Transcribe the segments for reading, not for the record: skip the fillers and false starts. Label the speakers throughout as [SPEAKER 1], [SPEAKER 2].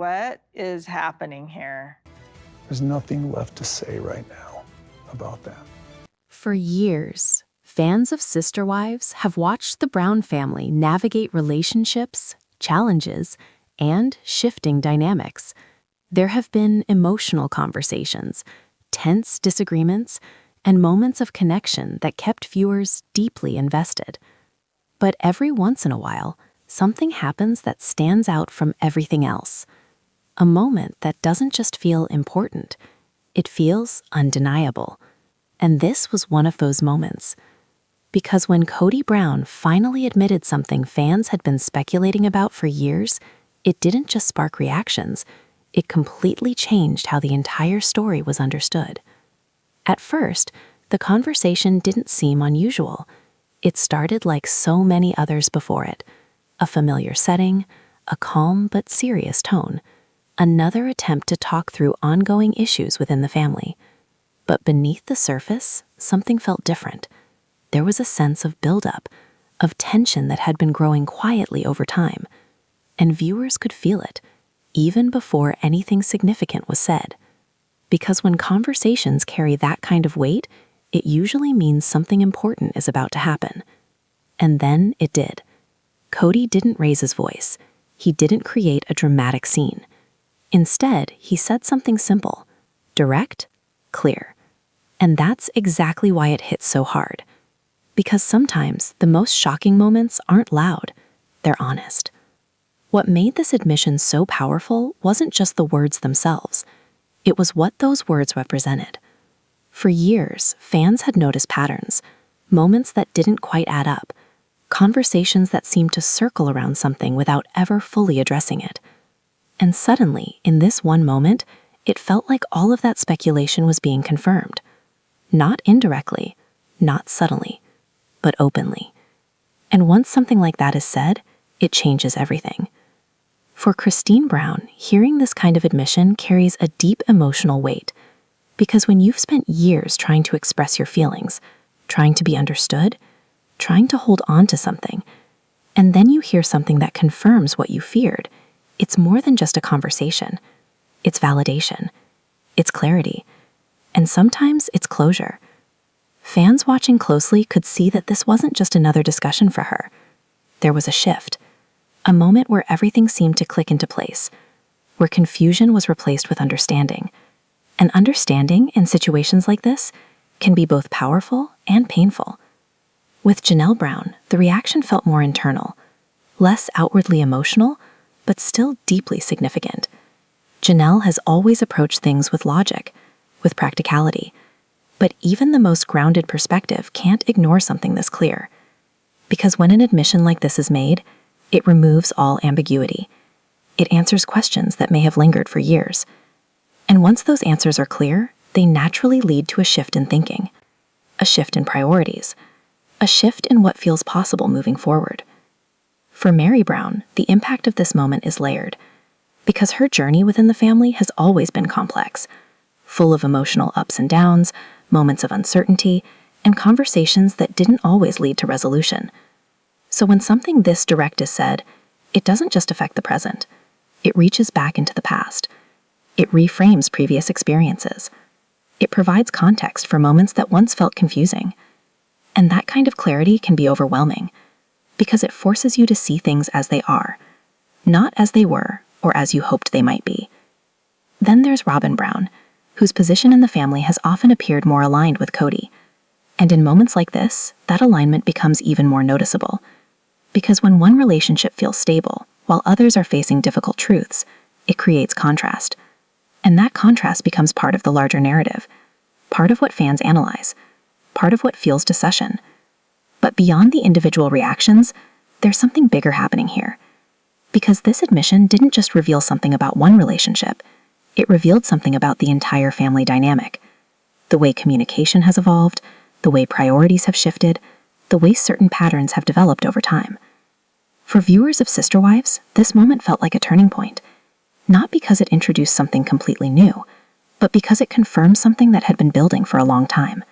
[SPEAKER 1] What is happening here?
[SPEAKER 2] There's nothing left to say right now about that.
[SPEAKER 3] For years, fans of Sister Wives have watched the Brown family navigate relationships, challenges, and shifting dynamics. There have been emotional conversations, tense disagreements, and moments of connection that kept viewers deeply invested. But every once in a while, something happens that stands out from everything else. A moment that doesn't just feel important, it feels undeniable. And this was one of those moments. Because when Kody Brown finally admitted something fans had been speculating about for years, it didn't just spark reactions, it completely changed how the entire story was understood. At first, the conversation didn't seem unusual. It started like so many others before it. A familiar setting, a calm but serious tone, another attempt to talk through ongoing issues within the family. But beneath the surface, something felt different. There was a sense of buildup, of tension that had been growing quietly over time. And viewers could feel it, even before anything significant was said. Because when conversations carry that kind of weight, it usually means something important is about to happen. And then it did. Kody didn't raise his voice. He didn't create a dramatic scene. Instead, he said something simple, direct, clear. And that's exactly why it hits so hard. Because sometimes the most shocking moments aren't loud, they're honest. What made this admission so powerful wasn't just the words themselves. It was what those words represented. For years, fans had noticed patterns, moments that didn't quite add up, conversations that seemed to circle around something without ever fully addressing it. And suddenly, in this one moment, it felt like all of that speculation was being confirmed. Not indirectly, not subtly, but openly. And once something like that is said, it changes everything. For Christine Brown, hearing this kind of admission carries a deep emotional weight, because when you've spent years trying to express your feelings, trying to be understood, trying to hold on to something, and then you hear something that confirms what you feared, it's more than just a conversation. It's validation. It's clarity. And sometimes it's closure. Fans watching closely could see that this wasn't just another discussion for her. There was a shift, a moment where everything seemed to click into place, where confusion was replaced with understanding. And understanding in situations like this can be both powerful and painful. With Janelle Brown, the reaction felt more internal, less outwardly emotional, but still deeply significant. Janelle has always approached things with logic, with practicality, but even the most grounded perspective can't ignore something this clear. Because when an admission like this is made, it removes all ambiguity. It answers questions that may have lingered for years. And once those answers are clear, they naturally lead to a shift in thinking, a shift in priorities, a shift in what feels possible moving forward. For Meri Brown, the impact of this moment is layered, because her journey within the family has always been complex, full of emotional ups and downs, moments of uncertainty, and conversations that didn't always lead to resolution. So when something this direct is said, it doesn't just affect the present. It reaches back into the past. It reframes previous experiences. It provides context for moments that once felt confusing. And that kind of clarity can be overwhelming, because it forces you to see things as they are, not as they were or as you hoped they might be. Then there's Robyn Brown, whose position in the family has often appeared more aligned with Kody. And in moments like this, that alignment becomes even more noticeable. Because when one relationship feels stable, while others are facing difficult truths, it creates contrast. And that contrast becomes part of the larger narrative, part of what fans analyze, part of what fuels discussion. But beyond the individual reactions, there's something bigger happening here. Because this admission didn't just reveal something about one relationship, it revealed something about the entire family dynamic. The way communication has evolved, the way priorities have shifted, the way certain patterns have developed over time. For viewers of Sister Wives, this moment felt like a turning point, not because it introduced something completely new, but because it confirmed something that had been building for a long time.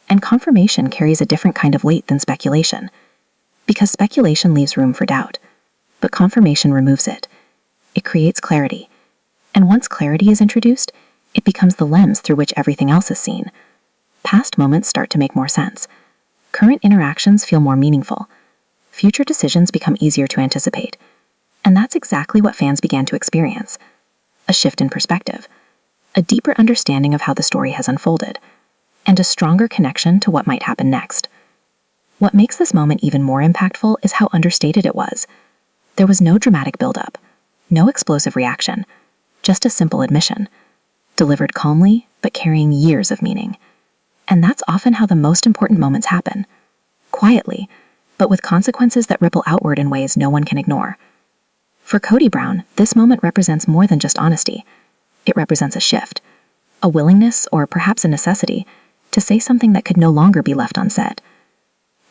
[SPEAKER 3] And confirmation carries a different kind of weight than speculation, because speculation leaves room for doubt, but confirmation removes it. It creates clarity. And once clarity is introduced, it becomes the lens through which everything else is seen. Past moments start to make more sense. Current interactions feel more meaningful. Future decisions become easier to anticipate. And that's exactly what fans began to experience. A shift in perspective, a deeper understanding of how the story has unfolded, and a stronger connection to what might happen next. What makes this moment even more impactful is how understated it was. There was no dramatic buildup, no explosive reaction, just a simple admission, delivered calmly but carrying years of meaning. And that's often how the most important moments happen, quietly, but with consequences that ripple outward in ways no one can ignore. For Kody Brown, this moment represents more than just honesty. It represents a shift, a willingness, or perhaps a necessity, to say something that could no longer be left unsaid.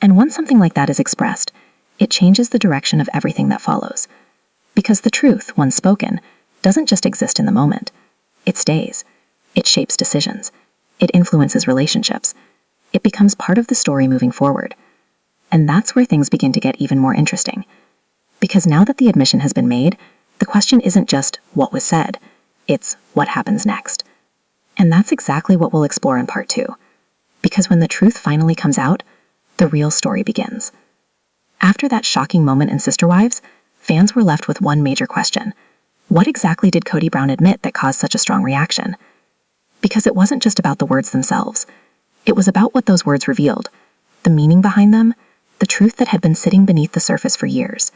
[SPEAKER 3] And once something like that is expressed, it changes the direction of everything that follows. Because the truth, once spoken, doesn't just exist in the moment. It stays. It shapes decisions. It influences relationships. It becomes part of the story moving forward. And that's where things begin to get even more interesting. Because now that the admission has been made, the question isn't just what was said, it's what happens next. And that's exactly what we'll explore in part 2. Because when the truth finally comes out, the real story begins. After that shocking moment in Sister Wives, fans were left with one major question. What exactly did Kody Brown admit that caused such a strong reaction? Because it wasn't just about the words themselves. It was about what those words revealed, the meaning behind them, the truth that had been sitting beneath the surface for years.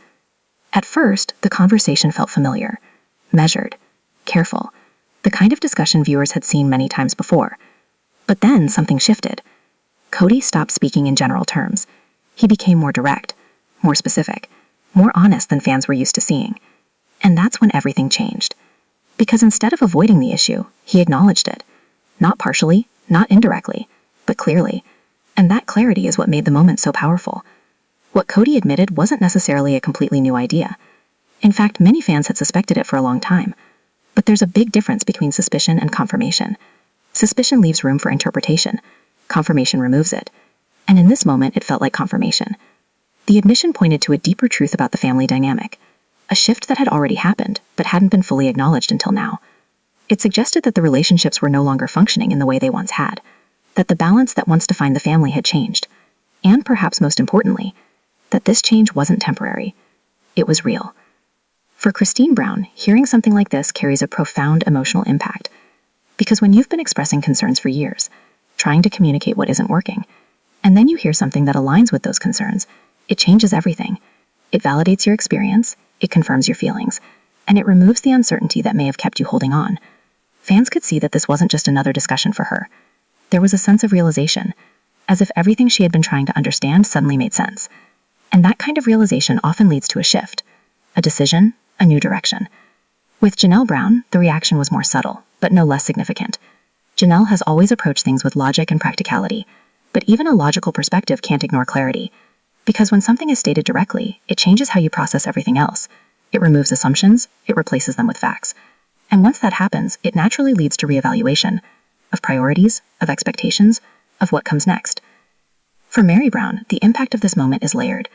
[SPEAKER 3] At first, the conversation felt familiar, measured, careful, the kind of discussion viewers had seen many times before. But then something shifted. Kody stopped speaking in general terms. He became more direct, more specific, more honest than fans were used to seeing. And that's when everything changed. Because instead of avoiding the issue, he acknowledged it. Not partially, not indirectly, but clearly. And that clarity is what made the moment so powerful. What Kody admitted wasn't necessarily a completely new idea. In fact, many fans had suspected it for a long time. But there's a big difference between suspicion and confirmation. Suspicion leaves room for interpretation. Confirmation removes it. And in this moment, it felt like confirmation. The admission pointed to a deeper truth about the family dynamic, a shift that had already happened, but hadn't been fully acknowledged until now. It suggested that the relationships were no longer functioning in the way they once had, that the balance that once defined the family had changed, and perhaps most importantly, that this change wasn't temporary. It was real. For Christine Brown, hearing something like this carries a profound emotional impact, because when you've been expressing concerns for years, trying to communicate what isn't working, and then you hear something that aligns with those concerns, it changes everything. It validates your experience, it confirms your feelings, and it removes the uncertainty that may have kept you holding on. Fans could see that this wasn't just another discussion for her. There was a sense of realization, as if everything she had been trying to understand suddenly made sense. And that kind of realization often leads to a shift, a decision, a new direction. With Janelle Brown, the reaction was more subtle, but no less significant. Janelle has always approached things with logic and practicality, but even a logical perspective can't ignore clarity. Because when something is stated directly, it changes how you process everything else. It removes assumptions, it replaces them with facts. And once that happens, it naturally leads to reevaluation of priorities, of expectations, of what comes next. For Meri Brown, the impact of this moment is layered,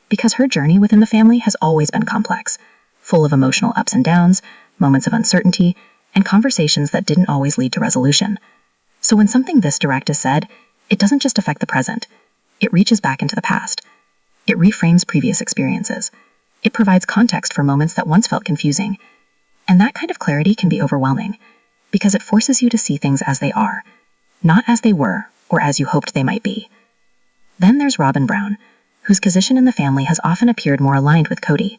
[SPEAKER 3] because her journey within the family has always been complex, full of emotional ups and downs, moments of uncertainty, and conversations that didn't always lead to resolution. So when something this direct is said, it doesn't just affect the present. It reaches back into the past. It reframes previous experiences. It provides context for moments that once felt confusing. And that kind of clarity can be overwhelming, because it forces you to see things as they are, not as they were or as you hoped they might be. Then there's Robyn Brown, whose position in the family has often appeared more aligned with Kody.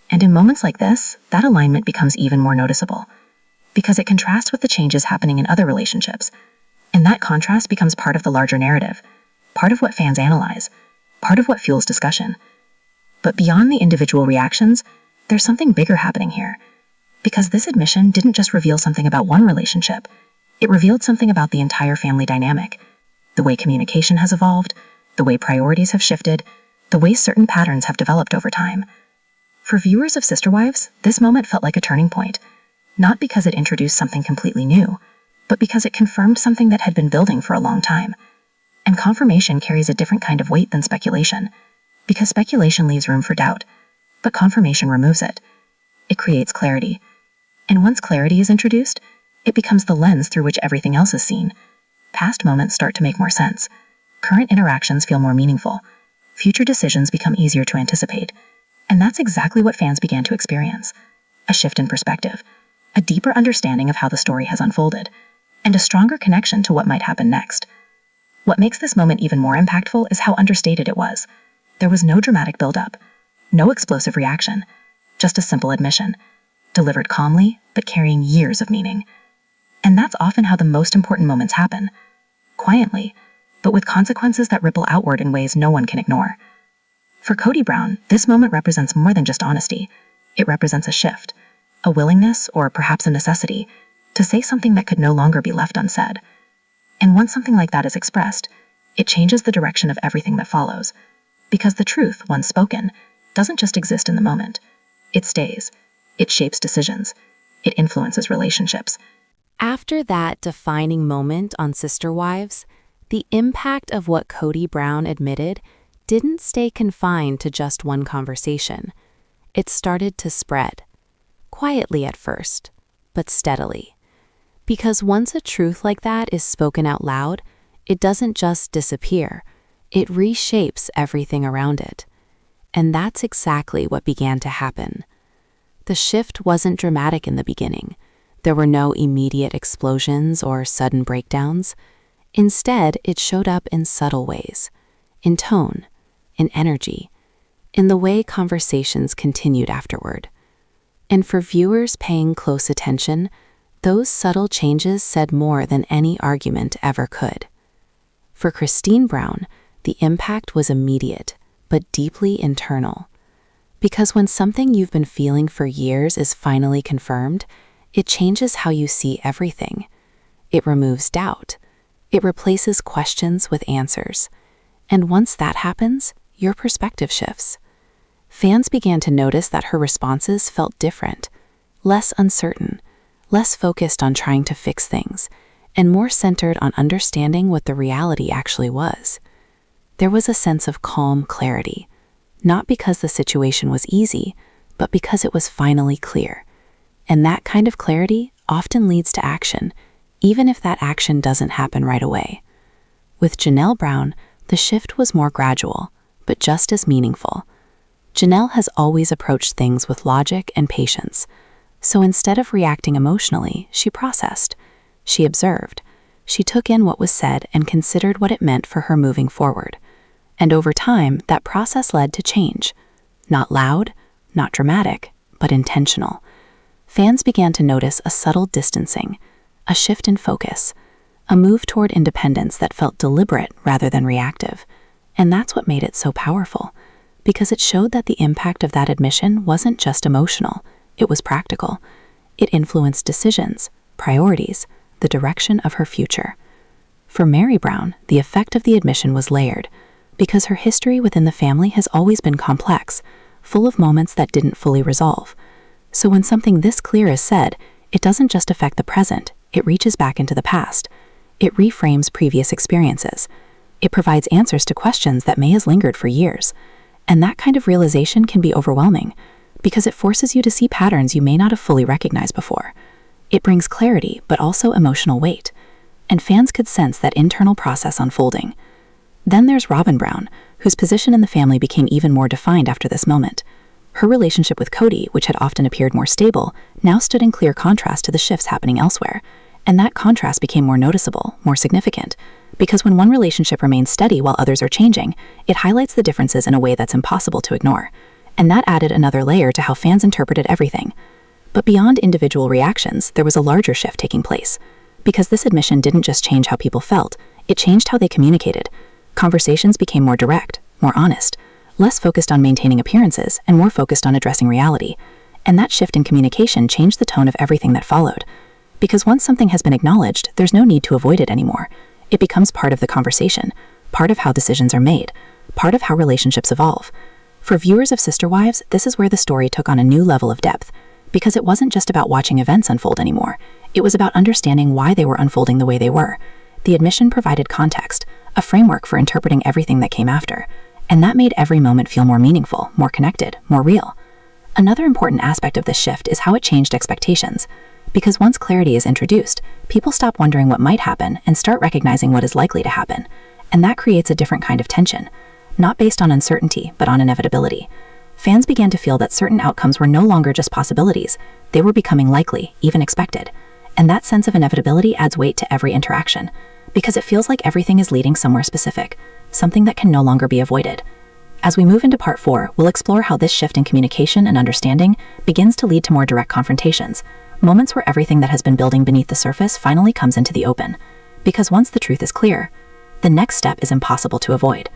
[SPEAKER 3] And in moments like this, that alignment becomes even more noticeable, because it contrasts with the changes happening in other relationships. And that contrast becomes part of the larger narrative, part of what fans analyze, part of what fuels discussion. But beyond the individual reactions, there's something bigger happening here. Because this admission didn't just reveal something about one relationship, it revealed something about the entire family dynamic, the way communication has evolved, the way priorities have shifted, the way certain patterns have developed over time. For viewers of Sister Wives, this moment felt like a turning point, not because it introduced something completely new, but because it confirmed something that had been building for a long time. And confirmation carries a different kind of weight than speculation, because speculation leaves room for doubt, but confirmation removes it. It creates clarity.
[SPEAKER 4] And once clarity is introduced, it becomes the lens through which everything else is seen. Past moments start to make more sense. Current interactions feel more meaningful. Future decisions become easier to anticipate. And that's exactly what fans began to experience. A shift in perspective, a deeper understanding of how the story has unfolded, and a stronger connection to what might happen next. What makes this moment even more impactful is how understated it was. There was no dramatic build-up, no explosive reaction, just a simple admission, delivered calmly but carrying years of meaning. And that's often how the most important moments happen, quietly, but with consequences that ripple outward in ways no one can ignore. For Kody Brown, this moment represents more than just honesty. It represents a shift, a willingness, or perhaps a necessity, to say something that could no longer be left unsaid. And once something like that is expressed, it changes the direction of everything that follows. Because the truth, once spoken, doesn't just exist in the moment. It stays. It shapes decisions. It influences relationships.
[SPEAKER 3] After that defining moment on Sister Wives, the impact of what Kody Brown admitted didn't stay confined to just one conversation. It started to spread. Quietly at first, but steadily. Because once a truth like that is spoken out loud, it doesn't just disappear. It reshapes everything around it. And that's exactly what began to happen. The shift wasn't dramatic in the beginning. There were no immediate explosions or sudden breakdowns. Instead, it showed up in subtle ways, in tone, in energy, in the way conversations continued afterward. And for viewers paying close attention, those subtle changes said more than any argument ever could. For Christine Brown, the impact was immediate, but deeply internal. Because when something you've been feeling for years is finally confirmed, it changes how you see everything. It removes doubt. It replaces questions with answers. And once that happens, your perspective shifts. Fans began to notice that her responses felt different, less uncertain, less focused on trying to fix things, and more centered on understanding what the reality actually was. There was a sense of calm clarity, not because the situation was easy, but because it was finally clear. And that kind of clarity often leads to action, even if that action doesn't happen right away. With Janelle Brown, the shift was more gradual, but just as meaningful. Janelle has always approached things with logic and patience. So instead of reacting emotionally, she processed. She observed. She took in what was said and considered what it meant for her moving forward. And over time, that process led to change. Not loud, not dramatic, but intentional. Fans began to notice a subtle distancing, a shift in focus, a move toward independence that felt deliberate rather than reactive. And that's what made it so powerful, because it showed that the impact of that admission wasn't just emotional, it was practical. It influenced decisions, priorities, the direction of her future. For Meri Brown, the effect of the admission was layered, because her history within the family has always been complex, full of moments that didn't fully resolve. So when something this clear is said, it doesn't just affect the present, it reaches back into the past. It reframes previous experiences. It provides answers to questions that may have lingered for years. And that kind of realization can be overwhelming, because it forces you to see patterns you may not have fully recognized before. It brings clarity, but also emotional weight. And fans could sense that internal process unfolding. Then there's Robyn Brown, whose position in the family became even more defined after this moment. Her relationship with Kody, which had often appeared more stable, now stood in clear contrast to the shifts happening elsewhere. And that contrast became more noticeable, more significant, because when one relationship remains steady while others are changing, it highlights the differences in a way that's impossible to ignore. And that added another layer to how fans interpreted everything. But beyond individual reactions, there was a larger shift taking place. Because this admission didn't just change how people felt, it changed how they communicated. Conversations became more direct, more honest, less focused on maintaining appearances, and more focused on addressing reality. And that shift in communication changed the tone of everything that followed. Because once something has been acknowledged, there's no need to avoid it anymore. It becomes part of the conversation, part of how decisions are made, part of how relationships evolve. For viewers of Sister Wives, this is where the story took on a new level of depth, because it wasn't just about watching events unfold anymore. It was about understanding why they were unfolding the way they were. The admission provided context, a framework for interpreting everything that came after, and that made every moment feel more meaningful, more connected, more real.
[SPEAKER 4] Another important aspect of this shift is how it changed expectations. Because once clarity is introduced, people stop wondering what might happen and start recognizing what is likely to happen. And that creates a different kind of tension, not based on uncertainty, but on inevitability. Fans began to feel that certain outcomes were no longer just possibilities, they were becoming likely, even expected. And that sense of inevitability adds weight to every interaction, because it feels like everything is leading somewhere specific, something that can no longer be avoided. As we move into part 4, we'll explore how this shift in communication and understanding begins to lead to more direct confrontations, moments where everything that has been building beneath the surface finally comes into the open. Because once the truth is clear, the next step is impossible to avoid.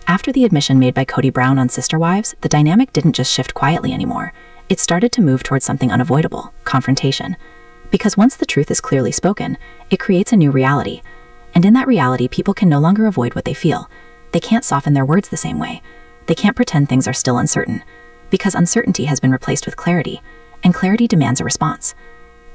[SPEAKER 4] After the admission made by Kody Brown on Sister Wives, the dynamic didn't just shift quietly anymore. It started to move towards something unavoidable, confrontation. Because once the truth is clearly spoken, it creates a new reality. And in that reality, people can no longer avoid what they feel. They can't soften their words the same way. They can't pretend things are still uncertain. Because uncertainty has been replaced with clarity, and clarity demands a response.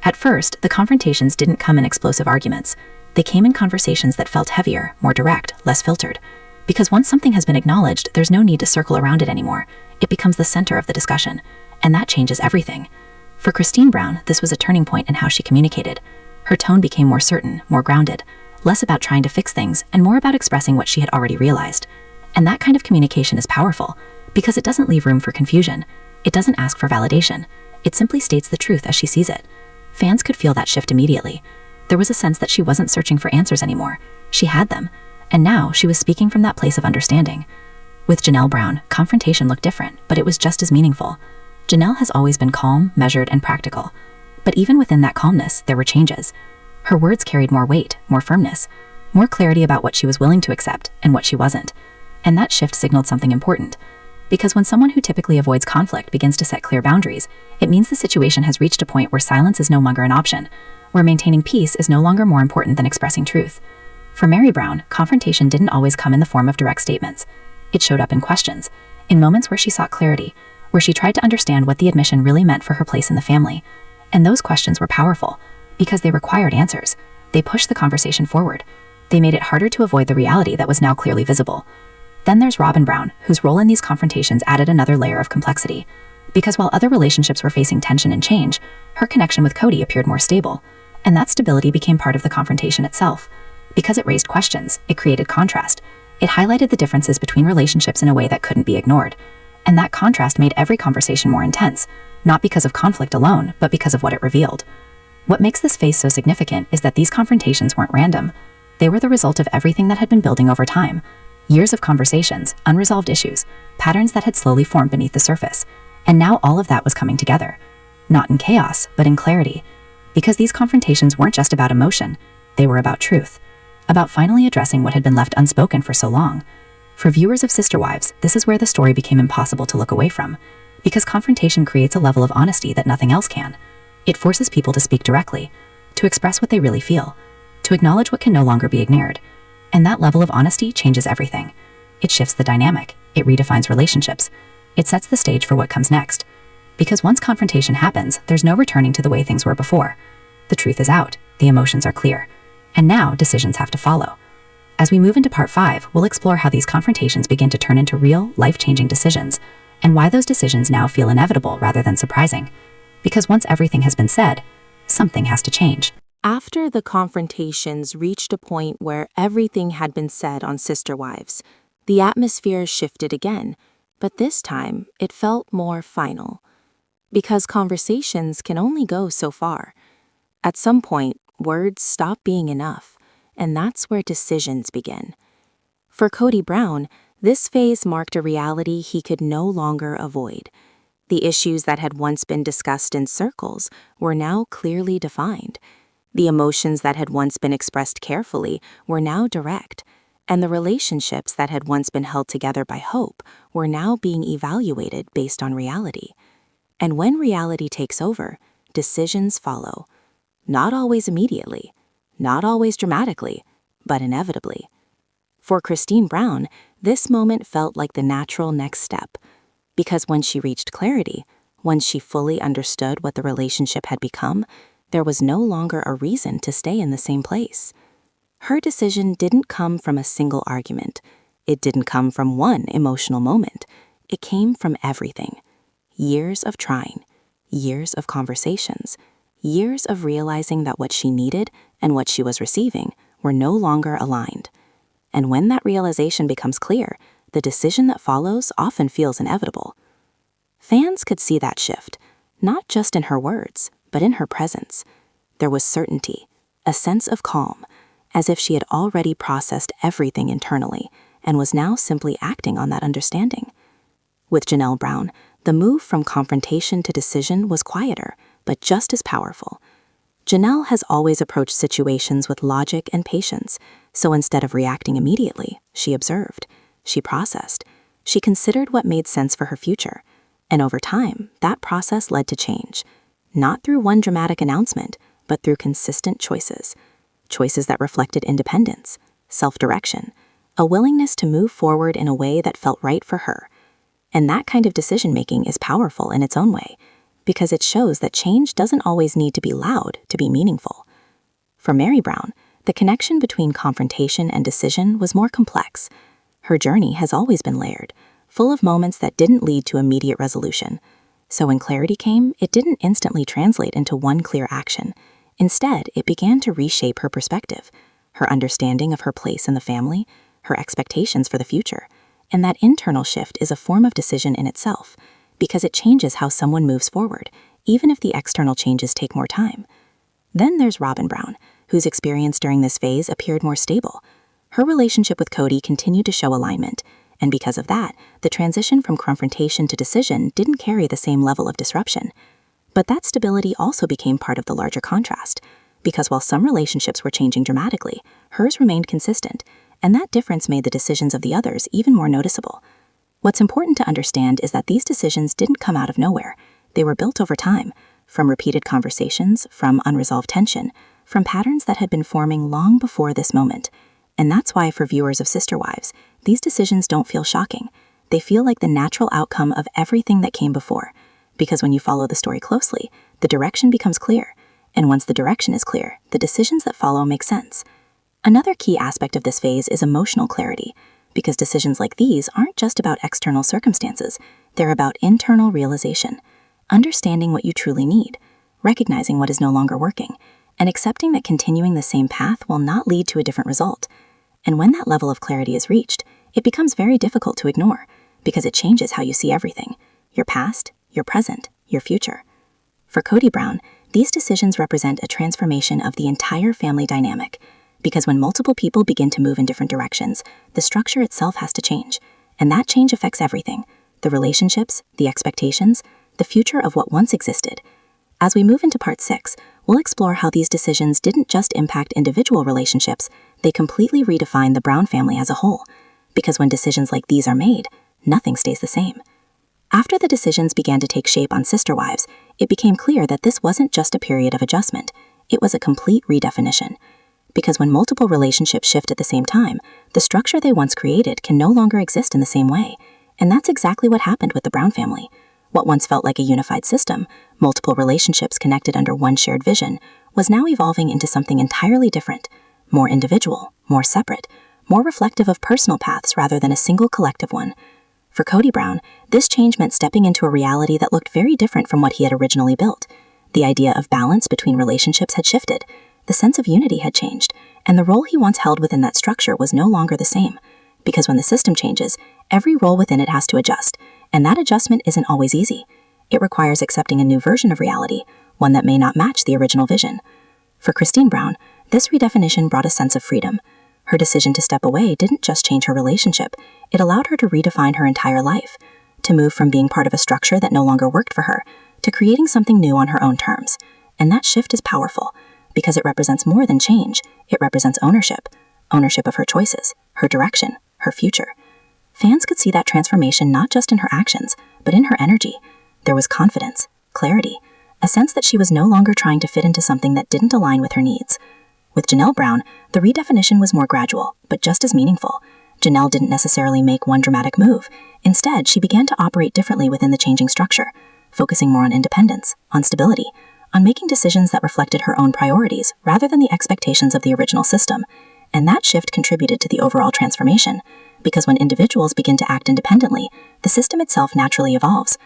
[SPEAKER 4] At first, the confrontations didn't come in explosive arguments. They came in conversations that felt heavier, more direct, less filtered. Because once something has been acknowledged, there's no need to circle around it anymore. It becomes the center of the discussion, and that changes everything. For Kody Brown, this was a turning point in how she communicated. Her tone became more certain, more grounded, less about trying to fix things, and more about expressing what she had already realized. And that kind of communication is powerful, because it doesn't leave room for confusion. It doesn't ask for validation. It simply states the truth as she sees it. Fans could feel that shift immediately. There was a sense that she wasn't searching for answers anymore. She had them, and now she was speaking from that place of understanding. With Janelle Brown, confrontation looked different, but it was just as meaningful. Janelle has always been calm, measured, and practical. But even within that calmness, there were changes. Her words carried more weight, more firmness, more clarity about what she was willing to accept and what she wasn't. And that shift signaled something important. Because when someone who typically avoids conflict begins to set clear boundaries, it means the situation has reached a point where silence is no longer an option, where maintaining peace is no longer more important than expressing truth. For Meri Brown, confrontation didn't always come in the form of direct statements. It showed up in questions, in moments where she sought clarity, where she tried to understand what the admission really meant for her place in the family. And those questions were powerful, because they required answers. They pushed the conversation forward. They made it harder to avoid the reality that was now clearly visible. Then there's Robyn Brown, whose role in these confrontations added another layer of complexity. Because while other relationships were facing tension and change, her connection with Kody appeared more stable. And that stability became part of the confrontation itself. Because it raised questions, it created contrast. It highlighted the differences between relationships in a way that couldn't be ignored. And that contrast made every conversation more intense, not because of conflict alone, but because of what it revealed. What makes this phase so significant is that these confrontations weren't random. They were the result of everything that had been building over time. Years of conversations, unresolved issues, patterns that had slowly formed beneath the surface. And now all of that was coming together. Not in chaos, but in clarity. Because these confrontations weren't just about emotion, they were about truth. About finally addressing what had been left unspoken for so long. For viewers of Sister Wives, this is where the story became impossible to look away from. Because confrontation creates a level of honesty that nothing else can. It forces people to speak directly, to express what they really feel, to acknowledge what can no longer be ignored. And that level of honesty changes everything. It shifts the dynamic, it redefines relationships, it sets the stage for what comes next. Because once confrontation happens, there's no returning to the way things were before. The truth is out, the emotions are clear, and now decisions have to follow. As we move into part 5, we'll explore how these confrontations begin to turn into real, life-changing decisions, and why those decisions now feel inevitable rather than surprising. Because once everything has been said, something has to change.
[SPEAKER 3] After the confrontations reached a point where everything had been said on Sister Wives, the atmosphere shifted again, but this time it felt more final. Because conversations can only go so far. At some point, words stop being enough, and that's where decisions begin. For Kody Brown, this phase marked a reality he could no longer avoid. The issues that had once been discussed in circles were now clearly defined. The emotions that had once been expressed carefully were now direct, and the relationships that had once been held together by hope were now being evaluated based on reality. And when reality takes over, decisions follow. Not always immediately, not always dramatically, but inevitably. For Kody Brown, this moment felt like the natural next step, because when she reached clarity, when she fully understood what the relationship had become, there was no longer a reason to stay in the same place. Her decision didn't come from a single argument. It didn't come from one emotional moment. It came from everything. years of trying, years of conversations, years of realizing that what she needed and what she was receiving were no longer aligned. And when that realization becomes clear, the decision that follows often feels inevitable. Fans could see that shift, not just in her words, but in her presence. There was certainty, a sense of calm, as if she had already processed everything internally and was now simply acting on that understanding. With Janelle Brown, the move from confrontation to decision was quieter, but just as powerful. Janelle has always approached situations with logic and patience, so instead of reacting immediately, she observed, she processed, she considered what made sense for her future. And over time, that process led to change, not through one dramatic announcement, but through consistent choices. Choices that reflected independence, self-direction, a willingness to move forward in a way that felt right for her. And that kind of decision-making is powerful in its own way, because it shows that change doesn't always need to be loud to be meaningful. For Meri Brown, the connection between confrontation and decision was more complex. Her journey has always been layered, full of moments that didn't lead to immediate resolution. So when clarity came, it didn't instantly translate into one clear action. Instead, it began to reshape her perspective, her understanding of her place in the family, her expectations for the future. And that internal shift is a form of decision in itself, because it changes how someone moves forward, even if the external changes take more time. Then there's Robyn Brown, whose experience during this phase appeared more stable. Her relationship with Kody continued to show alignment, and because of that, the transition from confrontation to decision didn't carry the same level of disruption. But that stability also became part of the larger contrast, because while some relationships were changing dramatically, hers remained consistent, and that difference made the decisions of the others even more noticeable. What's important to understand is that these decisions didn't come out of nowhere. They were built over time, from repeated conversations, from unresolved tension, from patterns that had been forming long before this moment. And that's why for viewers of Sister Wives, these decisions don't feel shocking. They feel like the natural outcome of everything that came before. Because when you follow the story closely, the direction becomes clear. And once the direction is clear, the decisions that follow make sense. Another key aspect of this phase is emotional clarity, because decisions like these aren't just about external circumstances, they're about internal realization, understanding what you truly need, recognizing what is no longer working, and accepting that continuing the same path will not lead to a different result. And when that level of clarity is reached, it becomes very difficult to ignore, because it changes how you see everything, your past, your present, your future. For Kody Brown, these decisions represent a transformation of the entire family dynamic, because when multiple people begin to move in different directions, the structure itself has to change, and that change affects everything, the relationships, the expectations, the future of what once existed. As we move into part 6, we'll explore how these decisions didn't just impact individual relationships, they completely redefine the Brown family as a whole, because when decisions like these are made, nothing stays the same. After the decisions began to take shape on Sister Wives, it became clear that this wasn't just a period of adjustment, it was a complete redefinition. Because when multiple relationships shift at the same time, the structure they once created can no longer exist in the same way. And that's exactly what happened with the Brown family. What once felt like a unified system, multiple relationships connected under one shared vision, was now evolving into something entirely different, more individual, more separate, more reflective of personal paths rather than a single collective one. For Kody Brown, this change meant stepping into a reality that looked very different from what he had originally built. The idea of balance between relationships had shifted. The sense of unity had changed, and the role he once held within that structure was no longer the same. Because when the system changes, every role within it has to adjust, and that adjustment isn't always easy. It requires accepting a new version of reality, one that may not match the original vision. For Christine Brown, this redefinition brought a sense of freedom. Her decision to step away didn't just change her relationship, it allowed her to redefine her entire life, to move from being part of a structure that no longer worked for her, to creating something new on her own terms. And that shift is powerful, because it represents more than change, it represents ownership. Ownership of her choices, her direction, her future. Fans could see that transformation not just in her actions, but in her energy. There was confidence, clarity, a sense that she was no longer trying to fit into something that didn't align with her needs. With Janelle Brown, the redefinition was more gradual, but just as meaningful. Janelle didn't necessarily make one dramatic move. Instead, she began to operate differently within the changing structure, focusing more on independence, on stability, on making decisions that reflected her own priorities rather than the expectations of the original system. And that shift contributed to the overall transformation, because when individuals begin to act independently, the system itself naturally evolves.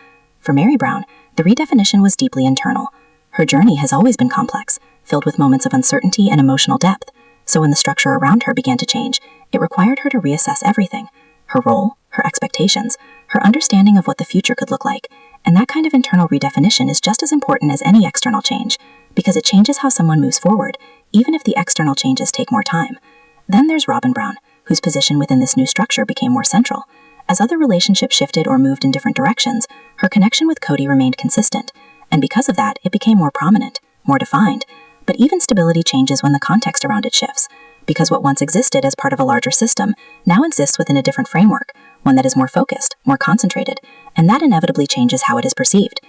[SPEAKER 4] For Meri Brown, the redefinition was deeply internal. Her journey has always been complex, filled with moments of uncertainty and emotional depth. So when the structure around her began to change, it required her to reassess everything: her role, her expectations, her understanding of what the future could look like. And that kind of internal redefinition is just as important as any external change, because it changes how someone moves forward, even if the external changes take more time. Then there's Robyn Brown, whose position within this new structure became more central. As other relationships shifted or moved in different directions, her connection with Kody remained consistent, and because of that, it became more prominent, more defined. But even stability changes when the context around it shifts, because what once existed as part of a larger system now exists within a different framework, one that is more focused, more concentrated, and that inevitably changes how it is perceived.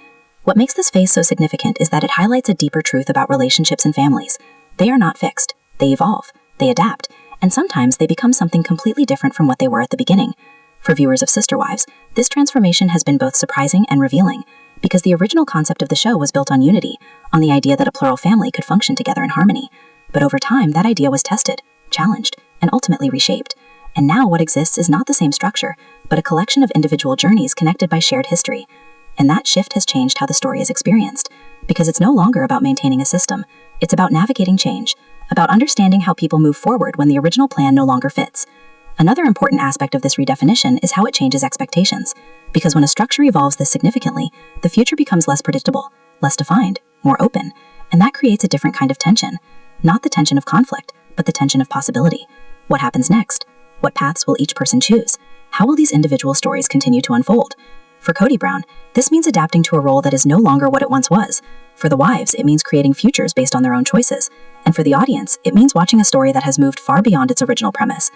[SPEAKER 4] What makes this phase so significant is that it highlights a deeper truth about relationships and families. They are not fixed. They evolve, they adapt, and sometimes they become something completely different from what they were at the beginning. For viewers of Sister Wives, this transformation has been both surprising and revealing, because the original concept of the show was built on unity, on the idea that a plural family could function together in harmony. But over time, that idea was tested, challenged, and ultimately reshaped. And now what exists is not the same structure, but a collection of individual journeys connected by shared history. And that shift has changed how the story is experienced, because it's no longer about maintaining a system. It's about navigating change, about understanding how people move forward when the original plan no longer fits. Another important aspect of this redefinition is how it changes expectations, because when a structure evolves this significantly, the future becomes less predictable, less defined, more open, and that creates a different kind of tension. Not the tension of conflict, but the tension of possibility. What happens next? What paths will each person choose? How will these individual stories continue to unfold? For Kody Brown, this means adapting to a role that is no longer what it once was. For the wives, it means creating futures based on their own choices. And for the audience, it means watching a story that has moved far beyond its original premise.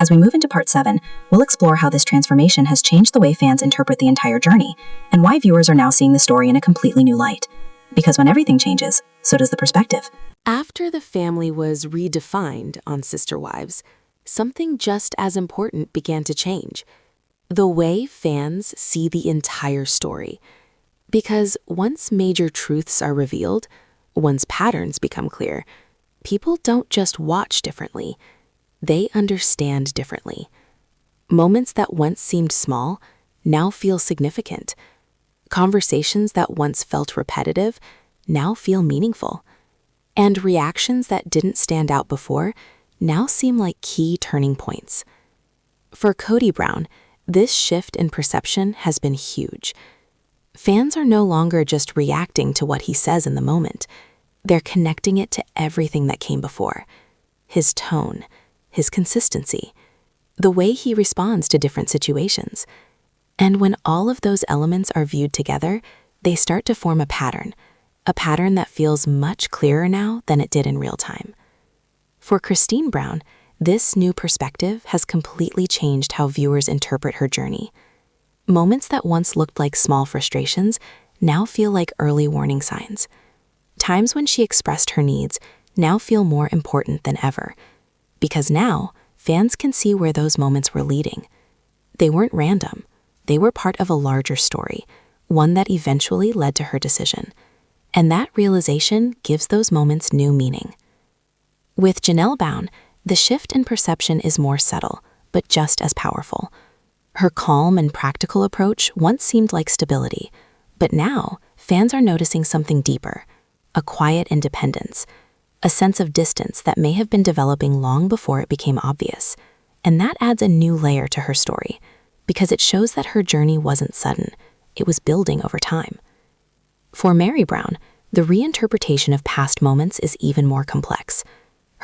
[SPEAKER 4] As we move into part 7, we'll explore how this transformation has changed the way fans interpret the entire journey, and why viewers are now seeing the story in a completely new light. Because when everything changes, so does the perspective.
[SPEAKER 3] After the family was redefined on Sister Wives, something just as important began to change: the way fans see the entire story. Because once major truths are revealed, once patterns become clear, people don't just watch differently, they understand differently. Moments that once seemed small now feel significant. Conversations that once felt repetitive now feel meaningful. And reactions that didn't stand out before now seem like key turning points. For Kody Brown, this shift in perception has been huge. Fans are no longer just reacting to what he says in the moment. They're connecting it to everything that came before: his tone, his consistency, the way he responds to different situations. And when all of those elements are viewed together, they start to form a pattern that feels much clearer now than it did in real time. For Christine Brown, this new perspective has completely changed how viewers interpret her journey. Moments that once looked like small frustrations now feel like early warning signs. Times when she expressed her needs now feel more important than ever, because now fans can see where those moments were leading. They weren't random. They were part of a larger story, one that eventually led to her decision. And that realization gives those moments new meaning. With Janelle Brown, the shift in perception is more subtle, but just as powerful. Her calm and practical approach once seemed like stability, but now fans are noticing something deeper: a quiet independence, a sense of distance that may have been developing long before it became obvious. And that adds a new layer to her story, because it shows that her journey wasn't sudden, it was building over time. For Meri Brown, the reinterpretation of past moments is even more complex.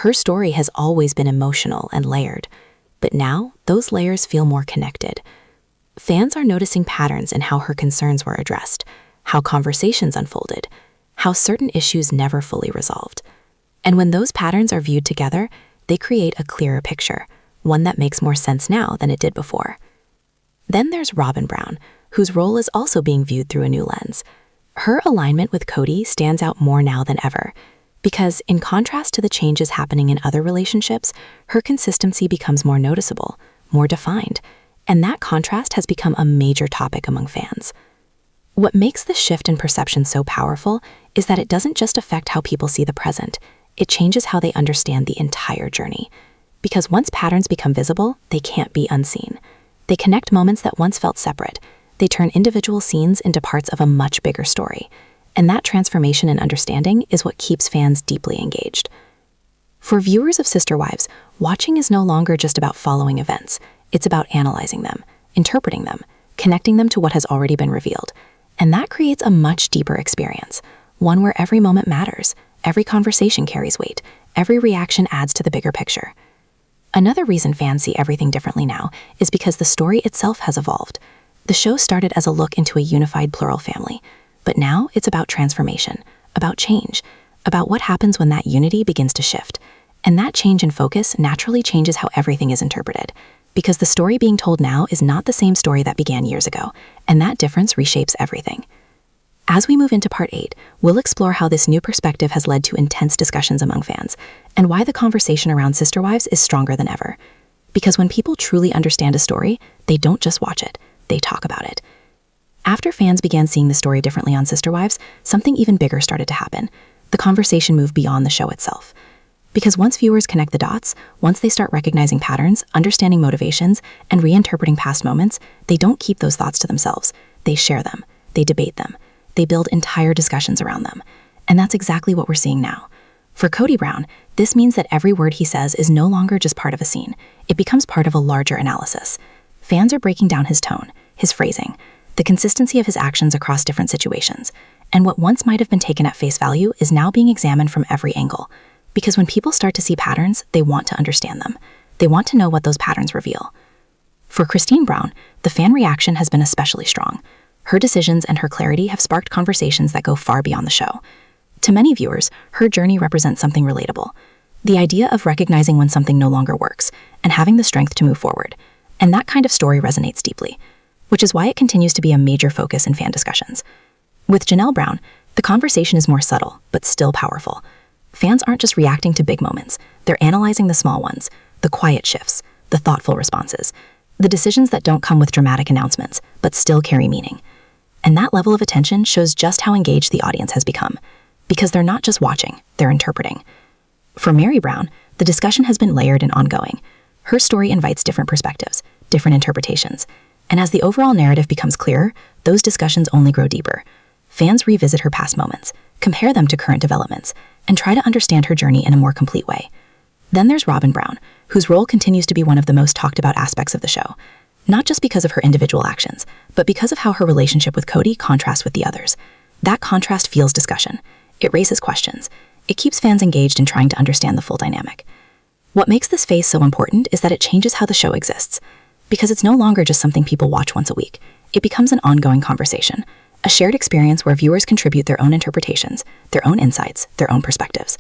[SPEAKER 3] Her story has always been emotional and layered, but now those layers feel more connected. Fans are noticing patterns in how her concerns were addressed, how conversations unfolded, how certain issues never fully resolved. And when those patterns are viewed together, they create a clearer picture, one that makes more sense now than it did before. Then there's Robyn Brown, whose role is also being viewed through a new lens. Her alignment with Kody stands out more now than ever, because in contrast to the changes happening in other relationships, her consistency becomes more noticeable, more defined, and that contrast has become a major topic among fans. What makes this shift in perception so powerful is that it doesn't just affect how people see the present, it changes how they understand the entire journey. Because once patterns become visible, they can't be unseen. They connect moments that once felt separate.
[SPEAKER 4] They turn individual scenes into parts of a much bigger story. And that transformation in understanding is what keeps fans deeply engaged. For viewers of Sister Wives, watching is no longer just about following events. It's about analyzing them, interpreting them, connecting them to what has already been revealed. And that creates a much deeper experience, one where every moment matters, every conversation carries weight, every reaction adds to the bigger picture. Another reason fans see everything differently now is because the story itself has evolved. The show started as a look into a unified plural family, but now it's about transformation, about change, about what happens when that unity begins to shift. And that change in focus naturally changes how everything is interpreted, because the story being told now is not the same story that began years ago, and that difference reshapes everything. As we move into part 8, we'll explore how this new perspective has led to intense discussions among fans, and why the conversation around Sister Wives is stronger than ever. Because when people truly understand a story, they don't just watch it, they talk about it. After fans began seeing the story differently on Sister Wives, something even bigger started to happen. The conversation moved beyond the show itself. Because once viewers connect the dots, once they start recognizing patterns, understanding motivations, and reinterpreting past moments, they don't keep those thoughts to themselves. They share them. They debate them. They build entire discussions around them. And that's exactly what we're seeing now. For Kody Brown, this means that every word he says is no longer just part of a scene. It becomes part of a larger analysis. Fans are breaking down his tone, his phrasing, the consistency of his actions across different situations. And what once might have been taken at face value is now being examined from every angle. Because when people start to see patterns, they want to understand them. They want to know what those patterns reveal. For Christine Brown, the fan reaction has been especially strong. Her decisions and her clarity have sparked conversations that go far beyond the show. To many viewers, her journey represents something relatable. The idea of recognizing when something no longer works and having the strength to move forward. And that kind of story resonates deeply, which is why it continues to be a major focus in fan discussions. With Janelle Brown, the conversation is more subtle, but still powerful. Fans aren't just reacting to big moments, they're analyzing the small ones, the quiet shifts, the thoughtful responses, the decisions that don't come with dramatic announcements, but still carry meaning. And that level of attention shows just how engaged the audience has become, because they're not just watching, they're interpreting. For Meri Brown, the discussion has been layered and ongoing. Her story invites different perspectives, different interpretations, and as the overall narrative becomes clearer, those discussions only grow deeper. Fans revisit her past moments, compare them to current developments, and try to understand her journey in a more complete way. Then there's Robyn Brown, whose role continues to be one of the most talked about aspects of the show, not just because of her individual actions, but because of how her relationship with Kody contrasts with the others. That contrast fuels discussion. It raises questions. It keeps fans engaged in trying to understand the full dynamic. What makes this phase so important is that it changes how the show exists, because it's no longer just something people watch once a week. It becomes an ongoing conversation, a shared experience where viewers contribute their own interpretations, their own insights, their own perspectives.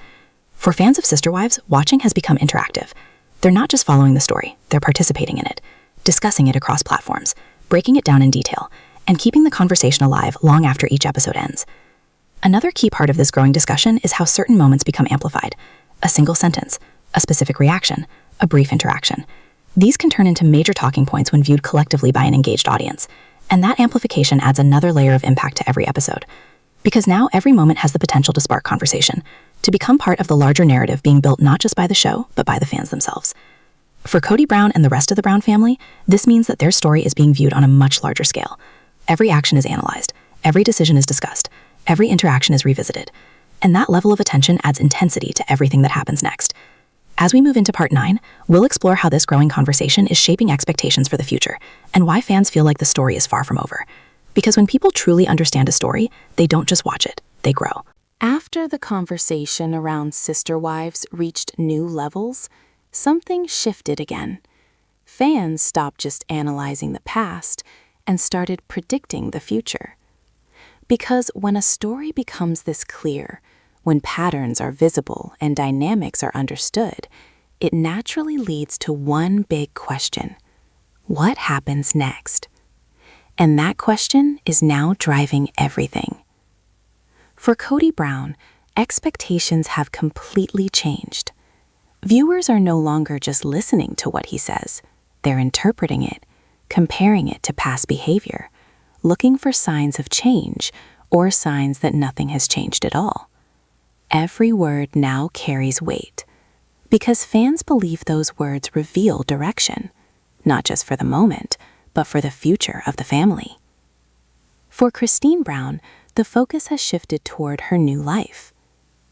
[SPEAKER 4] For fans of Sister Wives, watching has become interactive. They're not just following the story, they're participating in it, discussing it across platforms, breaking it down in detail, and keeping the conversation alive long after each episode ends. Another key part of this growing discussion is how certain moments become amplified. A single sentence, a specific reaction, a brief interaction. These can turn into major talking points when viewed collectively by an engaged audience, and that amplification adds another layer of impact to every episode. Because now every moment has the potential to spark conversation, to become part of the larger narrative being built not just by the show, but by the fans themselves. For Kody Brown and the rest of the Brown family, this means that their story is being viewed on a much larger scale. Every action is analyzed, every decision is discussed, every interaction is revisited, and that level of attention adds intensity to everything that happens next. As we move into part 9, we'll explore how this growing conversation is shaping expectations for the future, and why fans feel like the story is far from over. Because when people truly understand a story, they don't just watch it, they grow.
[SPEAKER 3] After the conversation around Sister Wives reached new levels, something shifted again. Fans stopped just analyzing the past and started predicting the future. Because when a story becomes this clear, when patterns are visible and dynamics are understood, it naturally leads to one big question. What happens next? And that question is now driving everything. For Kody Brown, expectations have completely changed. Viewers are no longer just listening to what he says. They're interpreting it, comparing it to past behavior, looking for signs of change or signs that nothing has changed at all. Every word now carries weight, because fans believe those words reveal direction, not just for the moment, but for the future of the family. For Christine Brown, the focus has shifted toward her new life.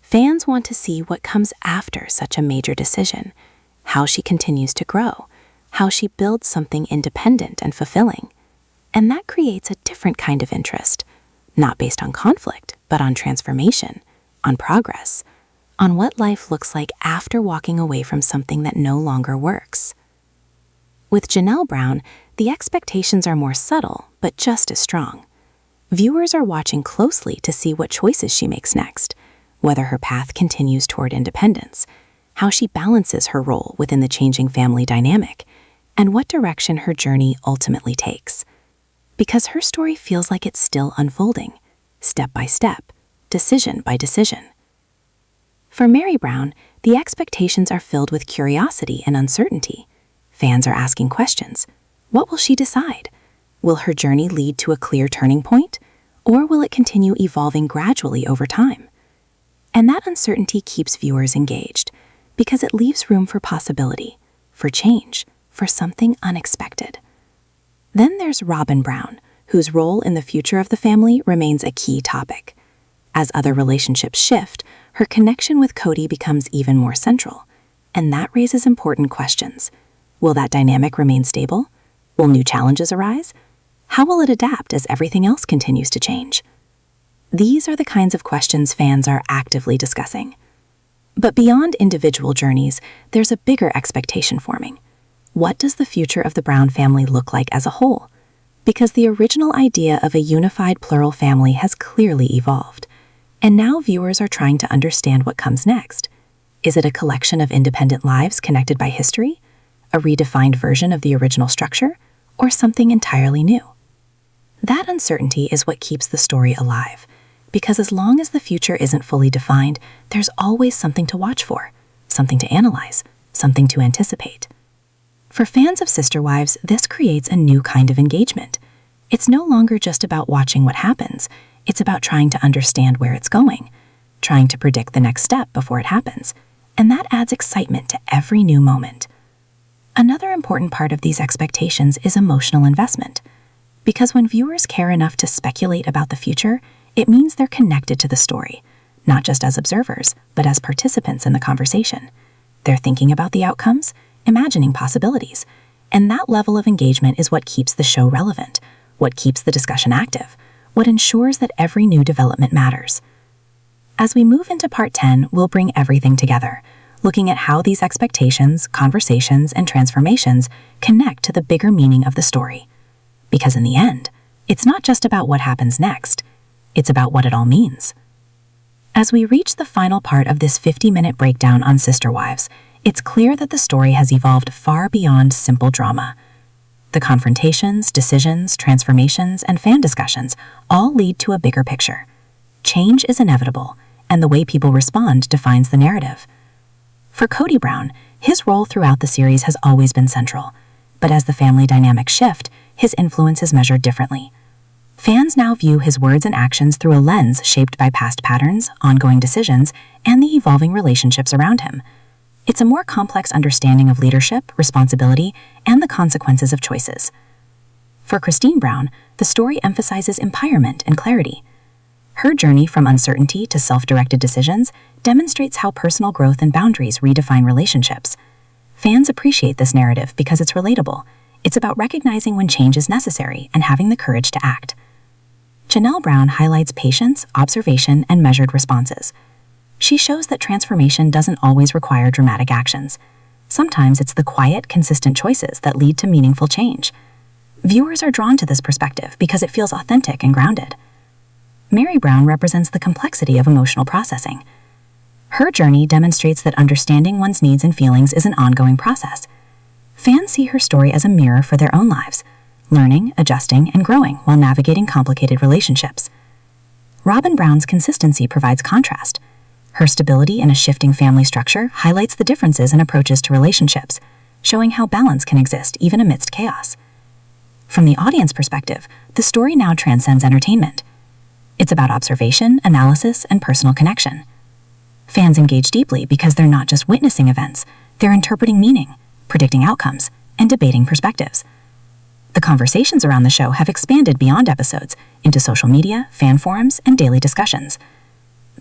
[SPEAKER 3] Fans want to see what comes after such a major decision, how she continues to grow, how she builds something independent and fulfilling. And that creates a different kind of interest, not based on conflict, but on transformation, on progress, on what life looks like after walking away from something that no longer works. With Janelle Brown, the expectations are more subtle, but just as strong. Viewers are watching closely to see what choices she makes next, whether her path continues toward independence, how she balances her role within the changing family dynamic, and what direction her journey ultimately takes. Because her story feels like it's still unfolding, step by step, decision by decision. For Meri Brown, the expectations are filled with curiosity and uncertainty. Fans are asking questions. What will she decide? Will her journey lead to a clear turning point, or will it continue evolving gradually over time? And that uncertainty keeps viewers engaged, because it leaves room for possibility, for change, for something unexpected. Then there's Robyn Brown, whose role in the future of the family remains a key topic. As other relationships shift, her connection with Kody becomes even more central, and that raises important questions. Will that dynamic remain stable? Will new challenges arise? How will it adapt as everything else continues to change? These are the kinds of questions fans are actively discussing. But beyond individual journeys, there's a bigger expectation forming. What does the future of the Brown family look like as a whole? Because the original idea of a unified plural family has clearly evolved, and now viewers are trying to understand what comes next. Is it a collection of independent lives connected by history? A redefined version of the original structure? Or something entirely new? That uncertainty is what keeps the story alive, because as long as the future isn't fully defined, there's always something to watch for, something to analyze, something to anticipate. For fans of Sister Wives, this creates a new kind of engagement. It's no longer just about watching what happens, it's about trying to understand where it's going, trying to predict the next step before it happens, and that adds excitement to every new moment. Another important part of these expectations is emotional investment, because when viewers care enough to speculate about the future, it means they're connected to the story, not just as observers, but as participants in the conversation. They're thinking about the outcomes, imagining possibilities, and that level of engagement is what keeps the show relevant, what keeps the discussion active, what ensures that every new development matters. As we move into Part 10, we'll bring everything together, looking at how these expectations, conversations, and transformations connect to the bigger meaning of the story. Because in the end, it's not just about what happens next, it's about what it all means. As we reach the final part of this 50-minute breakdown on Sister Wives, it's clear that the story has evolved far beyond simple drama. The confrontations, decisions, transformations, and fan discussions all lead to a bigger picture. Change is inevitable, and the way people respond defines the narrative. For Kody Brown, his role throughout the series has always been central, but as the family dynamics shift, his influence is measured differently. Fans now view his words and actions through a lens shaped by past patterns, ongoing decisions, and the evolving relationships around him. It's a more complex understanding of leadership, responsibility, and the consequences of choices. For Christine Brown, the story emphasizes empowerment and clarity. Her journey from uncertainty to self-directed decisions demonstrates how personal growth and boundaries redefine relationships. Fans appreciate this narrative because it's relatable. It's about recognizing when change is necessary and having the courage to act. Janelle Brown highlights patience, observation, and measured responses. She shows that transformation doesn't always require dramatic actions. Sometimes it's the quiet, consistent choices that lead to meaningful change. Viewers are drawn to this perspective because it feels authentic and grounded. Meri Brown represents the complexity of emotional processing. Her journey demonstrates that understanding one's needs and feelings is an ongoing process. Fans see her story as a mirror for their own lives, learning, adjusting, and growing while navigating complicated relationships. Robyn Brown's consistency provides contrast. Her stability in a shifting family structure highlights the differences in approaches to relationships, showing how balance can exist even amidst chaos. From the audience perspective, the story now transcends entertainment. It's about observation, analysis, and personal connection. Fans engage deeply because they're not just witnessing events, they're interpreting meaning, predicting outcomes, and debating perspectives.
[SPEAKER 4] The conversations around the show have expanded beyond episodes into social media, fan forums, and daily discussions.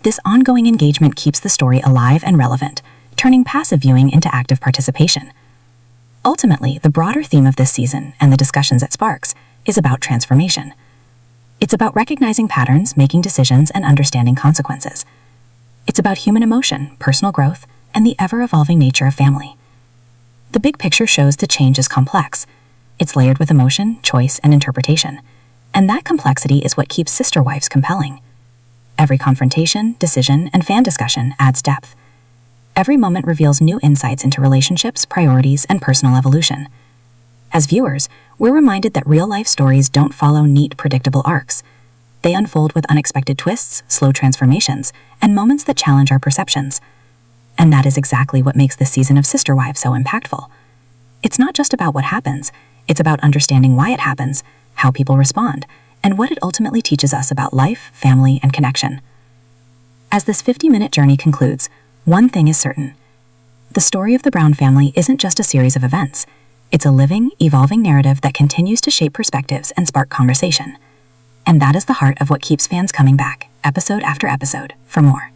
[SPEAKER 4] This ongoing engagement keeps the story alive and relevant, turning passive viewing into active participation. Ultimately, the broader theme of this season and the discussions it sparks is about transformation. It's about recognizing patterns, making decisions, and understanding consequences. It's about human emotion, personal growth, and the ever-evolving nature of family. The big picture shows the change is complex. It's layered with emotion, choice, and interpretation. And that complexity is what keeps Sister Wives compelling. Every confrontation, decision, and fan discussion adds depth. Every moment reveals new insights into relationships, priorities, and personal evolution. As viewers, we're reminded that real-life stories don't follow neat, predictable arcs. They unfold with unexpected twists, slow transformations, and moments that challenge our perceptions. And that is exactly what makes this season of Sister Wives so impactful. It's not just about what happens, it's about understanding why it happens, how people respond, and what it ultimately teaches us about life, family, and connection. As this 50-minute journey concludes, one thing is certain. The story of the Brown family isn't just a series of events. It's a living, evolving narrative that continues to shape perspectives and spark conversation. And that is the heart of what keeps fans coming back, episode after episode, for more.